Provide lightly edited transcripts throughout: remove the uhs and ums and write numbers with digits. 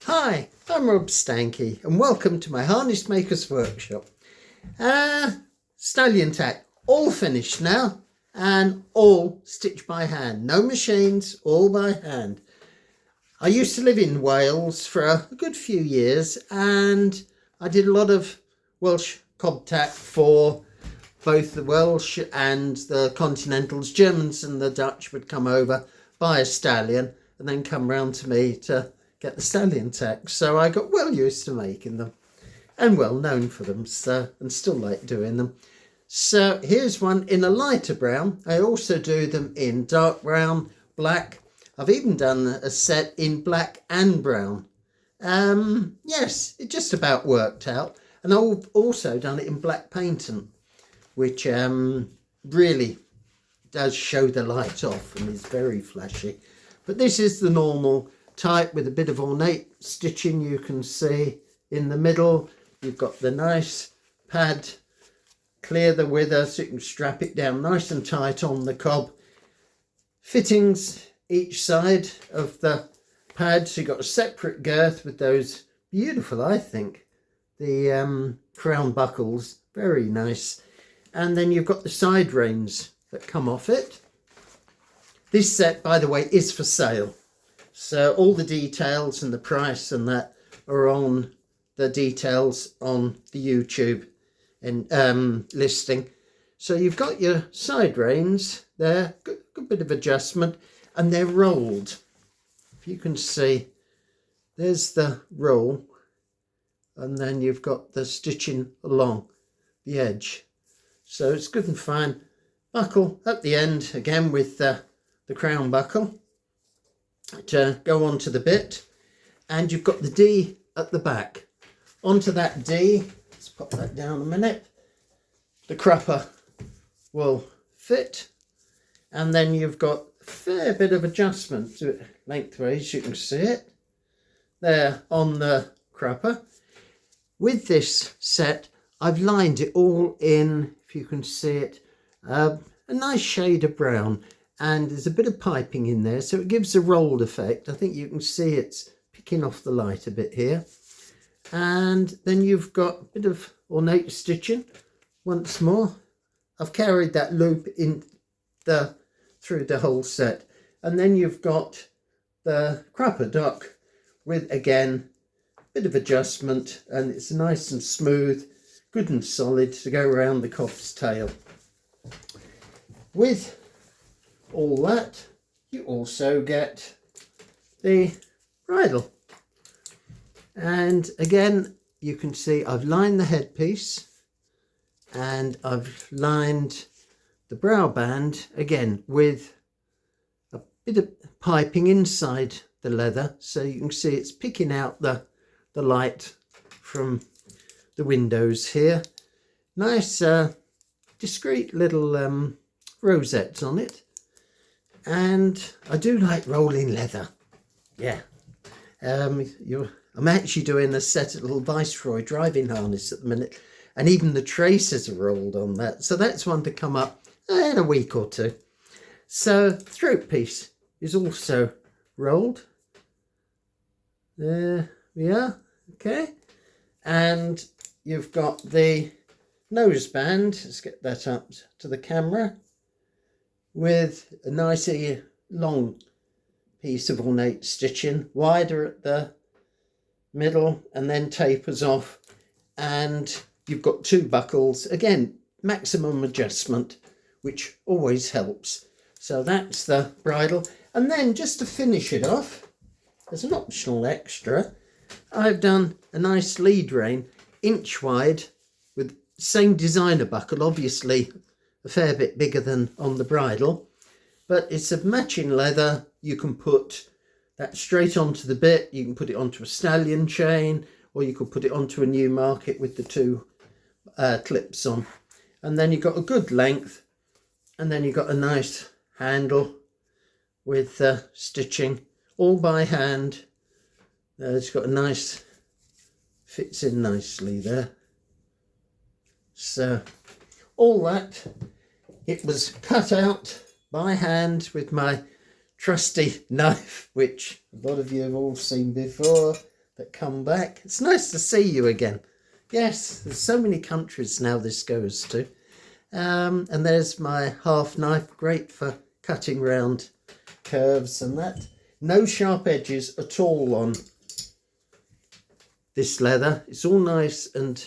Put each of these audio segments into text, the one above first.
Hi, I'm Rob Steinke and welcome to my harness maker's workshop. Stallion tack, all finished now and all stitched by hand. No machines, all by hand. I used to live in Wales for a good few years and I did a lot of Welsh cob tack for both the Welsh and the Continentals. Germans and the Dutch would come over, buy a Stallion and then come round to me to get the Stallion tack. So I got well used to making them and well known for them, so, and still like doing them. So here's one in a lighter brown. I also do them in dark brown, black. I've even done a set in black and brown. Yes, it just about worked out. And I've also done it in black painting, which really does show the light off and is very flashy. But this is the normal type with a bit of ornate stitching. You can see in the middle you've got the nice pad, clear the wither so you can strap it down nice and tight on the cob. Fittings each side of the pad, so you've got a separate girth with those beautiful, I think, the crown buckles, very nice. And then you've got the side reins that come off it. This set, by the way, is for sale. So all the details and the price and that are on the details on the YouTube and listing. So you've got your side reins there, good bit of adjustment, and they're rolled. If you can see, there's the roll, and then you've got the stitching along the edge. So it's good and fine. Buckle at the end, again with the crown buckle to go onto the bit, and you've got the D at the back. Onto that D, let's pop that down a minute, the crupper will fit, and then you've got a fair bit of adjustment to it lengthways. You can see it there on the crupper. With this set I've lined it all in, if you can see it, a nice shade of brown, and there's a bit of piping in there so it gives a rolled effect. I think you can see it's picking off the light a bit here. And then you've got a bit of ornate stitching once more. I've carried that loop in through the whole set. And then you've got the crupper dock with, again, a bit of adjustment, and it's nice and smooth, good and solid to go around the cob's tail. With all that, you also get the bridle. And again, you can see I've lined the headpiece and I've lined the brow band again with a bit of piping inside the leather, so you can see it's picking out the light from the windows here. Nice discreet little rosettes on it. And I do like rolling leather. Yeah. I'm actually doing a set of little Viceroy driving harness at the minute, and even the traces are rolled on that. So that's one to come up in a week or two. So throat piece is also rolled. There we are. Okay. And you've got the noseband. Let's get that up to the camera, with a nice long piece of ornate stitching, wider at the middle and then tapers off, and you've got two buckles, again maximum adjustment, which always helps. So that's the bridle. And then just to finish it off, as an optional extra, I've done a nice lead rein, inch wide, with same designer buckle, obviously a fair bit bigger than on the bridle, but it's a matching leather. You can put that straight onto the bit, you can put it onto a Stallion chain, or you could put it onto a Newmarket with the two clips on. And then you've got a good length, and then you've got a nice handle with stitching all by hand. It's got a nice, fits in nicely there. So all that, it was cut out by hand with my trusty knife, which a lot of you have all seen before, that come back. It's nice to see you again. Yes, there's so many countries now this goes to. And there's my half knife, great for cutting round curves and that. No sharp edges at all on this leather. It's all nice and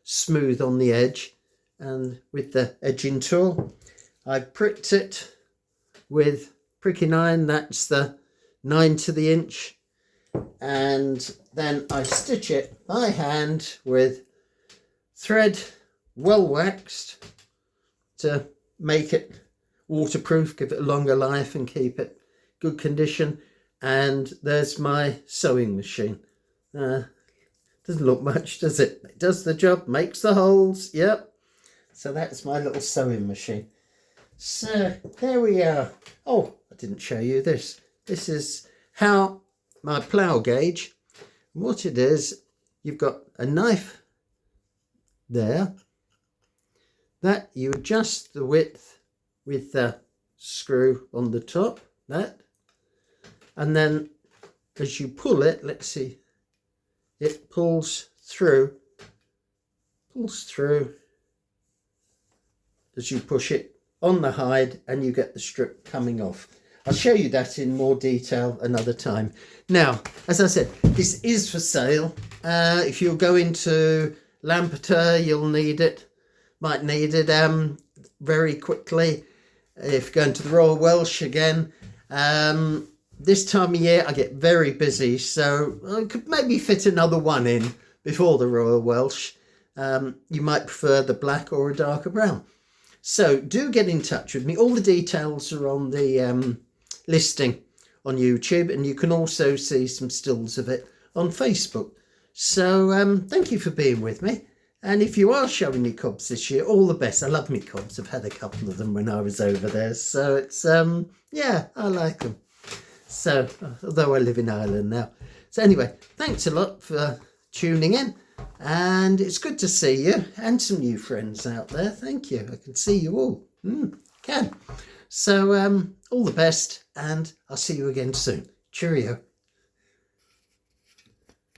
smooth on the edge. And with the edging tool, I pricked it with pricking iron. That's the 9 to the inch. And then I stitch it by hand with thread well waxed to make it waterproof, give it a longer life and keep it good condition. And there's my sewing machine. Doesn't look much, does it? It does the job, makes the holes. Yep. So that's my little sewing machine. So there we are. Oh, I didn't show you this. This is how my plough gauge. What it is, you've got a knife there that you adjust the width with the screw on the top, that, and then as you pull it, let's see, it pulls through as you push it on the hide, and you get the strip coming off. I'll show you that in more detail another time. Now, as I said, this is for sale. If you're going to Lampeter, you'll need it. Might need it very quickly. If you're going to the Royal Welsh again, this time of year I get very busy, so I could maybe fit another one in before the Royal Welsh. You might prefer the black or a darker brown. So do get in touch with me. All the details are on the listing on YouTube, and you can also see some stills of it on Facebook. So thank you for being with me. And if you are showing your cobs this year, all the best. I love me cobs. I've had a couple of them when I was over there. So it's, yeah, I like them. So, although I live in Ireland now. So anyway, thanks a lot for tuning in. And it's good to see you and some new friends out there. Thank you. I can see you all. Can. So all the best, and I'll see you again soon. Cheerio.